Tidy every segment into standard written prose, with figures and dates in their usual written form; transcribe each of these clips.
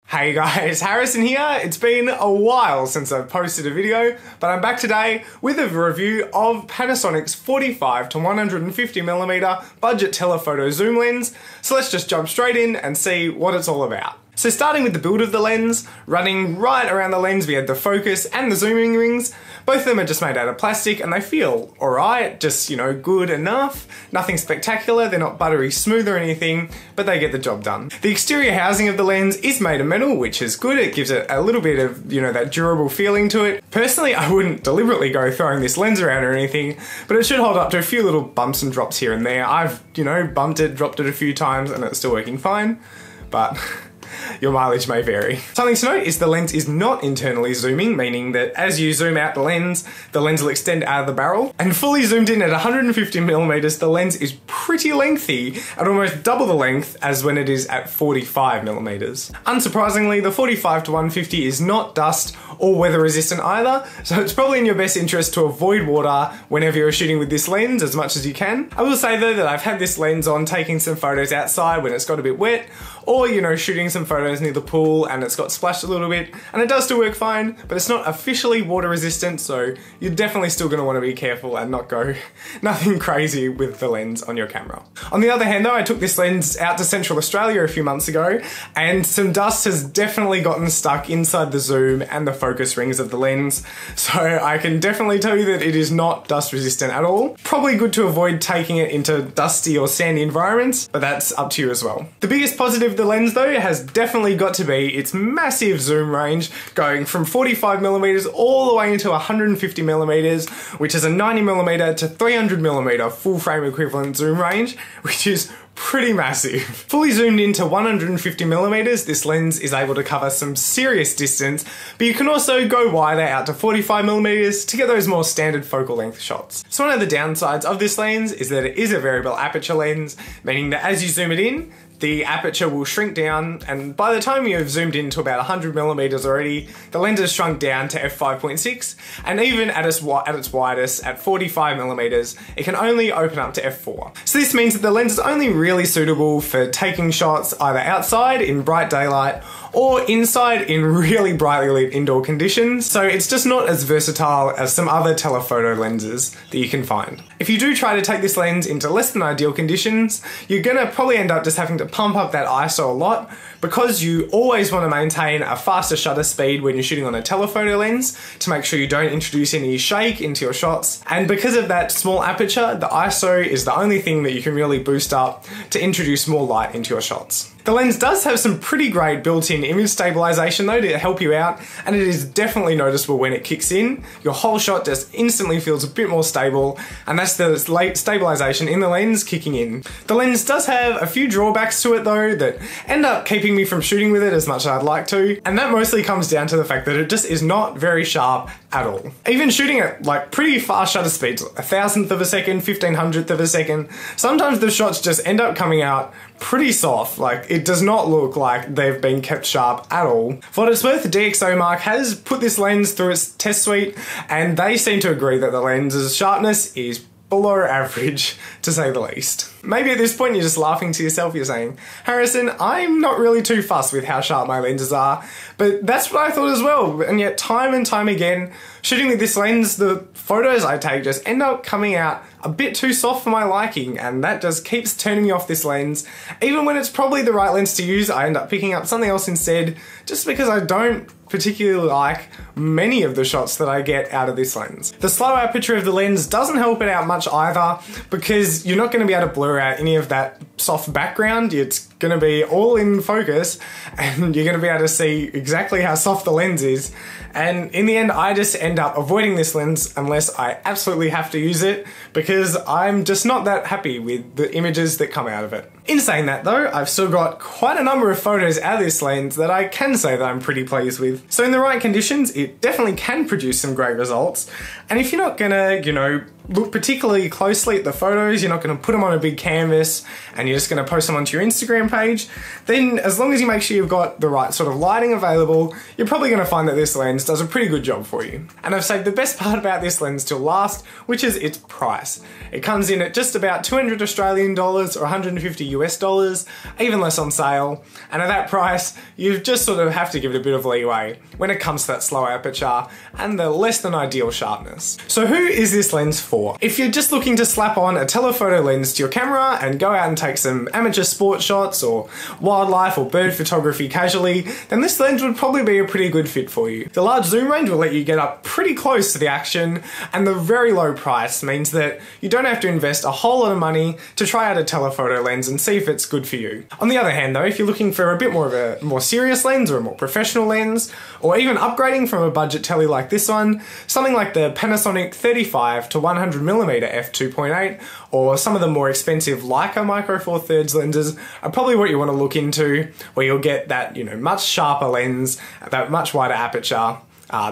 Hey guys, Harrison here. It's been a while since I've posted a video, but I'm back today with a review of Panasonic's 45-150mm budget telephoto zoom lens. So let's just jump straight in and see what it's all about. So starting with the build of the lens, running right around the lens we had the focus and the zooming rings. Both of them are just made out of plastic and they feel alright, just, good enough. Nothing spectacular, they're not buttery smooth or anything, but they get the job done. The exterior housing of the lens is made of metal, which is good. It gives it a little bit of, that durable feeling to it. Personally, I wouldn't deliberately go throwing this lens around or anything, but it should hold up to a few little bumps and drops here and there. I've, bumped it, dropped it a few times and it's still working fine, but your mileage may vary. Something to note is the lens is not internally zooming, meaning that as you zoom out the lens will extend out of the barrel. And fully zoomed in at 150mm, the lens is pretty lengthy at almost double the length as when it is at 45mm. Unsurprisingly, the 45-150 is not dust or weather resistant either, so it's probably in your best interest to avoid water whenever you're shooting with this lens as much as you can. I will say though that I've had this lens on taking some photos outside when it's got a bit wet, or shooting some photos near the pool and it's got splashed a little bit, and it does still work fine, but it's not officially water resistant, so you're definitely still going to want to be careful and not go nothing crazy with the lens on your camera. On the other hand though, I took this lens out to Central Australia a few months ago and some dust has definitely gotten stuck inside the zoom and the focus rings of the lens, so I can definitely tell you that it is not dust resistant at all. Probably good to avoid taking it into dusty or sandy environments, but that's up to you as well. The biggest positive of the lens though has definitely got to be its massive zoom range, going from 45mm all the way into 150mm, which is a 90mm to 300mm full frame equivalent zoom range, which is pretty massive. Fully zoomed into 150mm, this lens is able to cover some serious distance, but you can also go wider out to 45mm to get those more standard focal length shots. So one of the downsides of this lens is that it is a variable aperture lens, meaning that as you zoom it in, the aperture will shrink down, and by the time you've zoomed into about 100mm already, the lens has shrunk down to f5.6, and even at its widest, at 45mm, it can only open up to f4. So this means that the lens is only really suitable for taking shots either outside in bright daylight or inside in really brightly lit indoor conditions, so it's just not as versatile as some other telephoto lenses that you can find. If you do try to take this lens into less than ideal conditions, you're gonna probably end up just having to pump up that ISO a lot, because you always want to maintain a faster shutter speed when you're shooting on a telephoto lens to make sure you don't introduce any shake into your shots. And because of that small aperture, the ISO is the only thing that you can really boost up to introduce more light into your shots. The lens does have some pretty great built-in image stabilization though to help you out, and it is definitely noticeable when it kicks in. Your whole shot just instantly feels a bit more stable, and that's the stabilization in the lens kicking in. The lens does have a few drawbacks to it though that end up keeping me from shooting with it as much as I'd like to, and that mostly comes down to the fact that it just is not very sharp at all. Even shooting at pretty fast shutter speeds, 1,000th of a second, 1,500th of a second, sometimes the shots just end up coming out pretty soft. It does not look like they've been kept sharp at all. For what it's worth, DxOMark has put this lens through its test suite and they seem to agree that the lens's sharpness is below average, to say the least. Maybe at this point you're just laughing to yourself, you're saying, Harrison, I'm not really too fussed with how sharp my lenses are, but that's what I thought as well. And yet time and time again, shooting with this lens, the photos I take just end up coming out a bit too soft for my liking, and that just keeps turning me off this lens. Even when it's probably the right lens to use, I end up picking up something else instead, just because I don't particularly like many of the shots that I get out of this lens. The slow aperture of the lens doesn't help it out much either, because you're not going to be able to blur out any of that soft background. It's going to be all in focus and you're going to be able to see exactly how soft the lens is, and in the end I just end up avoiding this lens unless I absolutely have to use it, because I'm just not that happy with the images that come out of it. In saying that though, I've still got quite a number of photos out of this lens that I can say that I'm pretty pleased with. So in the right conditions, it definitely can produce some great results. And if you're not gonna, look particularly closely at the photos, you're not going to put them on a big canvas and you're just going to post them onto your Instagram page, then as long as you make sure you've got the right sort of lighting available, you're probably going to find that this lens does a pretty good job for you. And I've saved the best part about this lens till last, which is its price. It comes in at just about 200 Australian dollars or 150 US dollars, even less on sale. And at that price, you just sort of have to give it a bit of leeway when it comes to that slow aperture and the less than ideal sharpness. So who is this lens for? If you're just looking to slap on a telephoto lens to your camera and go out and take some amateur sport shots or wildlife or bird photography casually, then this lens would probably be a pretty good fit for you. The large zoom range will let you get up pretty close to the action, and the very low price means that you don't have to invest a whole lot of money to try out a telephoto lens and see if it's good for you. On the other hand though, if you're looking for a bit more of a more serious lens or a more professional lens, or even upgrading from a budget tele like this one, something like the Panasonic 35-150mm f2.8 or some of the more expensive Leica Micro Four Thirds lenses are probably what you want to look into, where you'll get that, much sharper lens, that much wider aperture.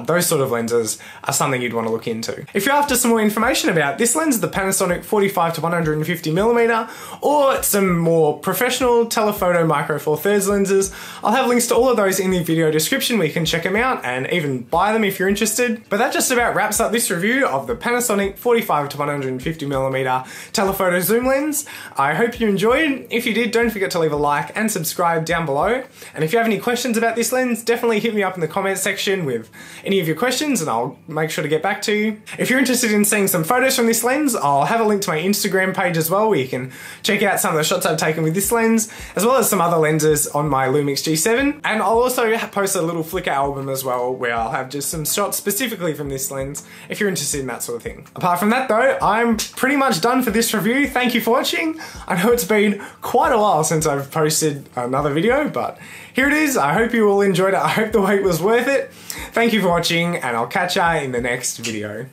Those sort of lenses are something you'd want to look into. If you're after some more information about this lens, the Panasonic 45-150mm, or some more professional telephoto Micro Four Thirds lenses, I'll have links to all of those in the video description where you can check them out and even buy them if you're interested. But that just about wraps up this review of the Panasonic 45-150mm telephoto zoom lens. I hope you enjoyed. If you did, don't forget to leave a like and subscribe down below. And if you have any questions about this lens, definitely hit me up in the comments section with any of your questions and I'll make sure to get back to you. If you're interested in seeing some photos from this lens, I'll have a link to my Instagram page as well where you can check out some of the shots I've taken with this lens, as well as some other lenses on my Lumix G7. And I'll also post a little Flickr album as well where I'll have just some shots specifically from this lens if you're interested in that sort of thing. Apart from that though, I'm pretty much done for this review. Thank you for watching. I know it's been quite a while since I've posted another video, but here it is. I hope you all enjoyed it. I hope the wait was worth it. Thank you for watching, and I'll catch ya in the next video.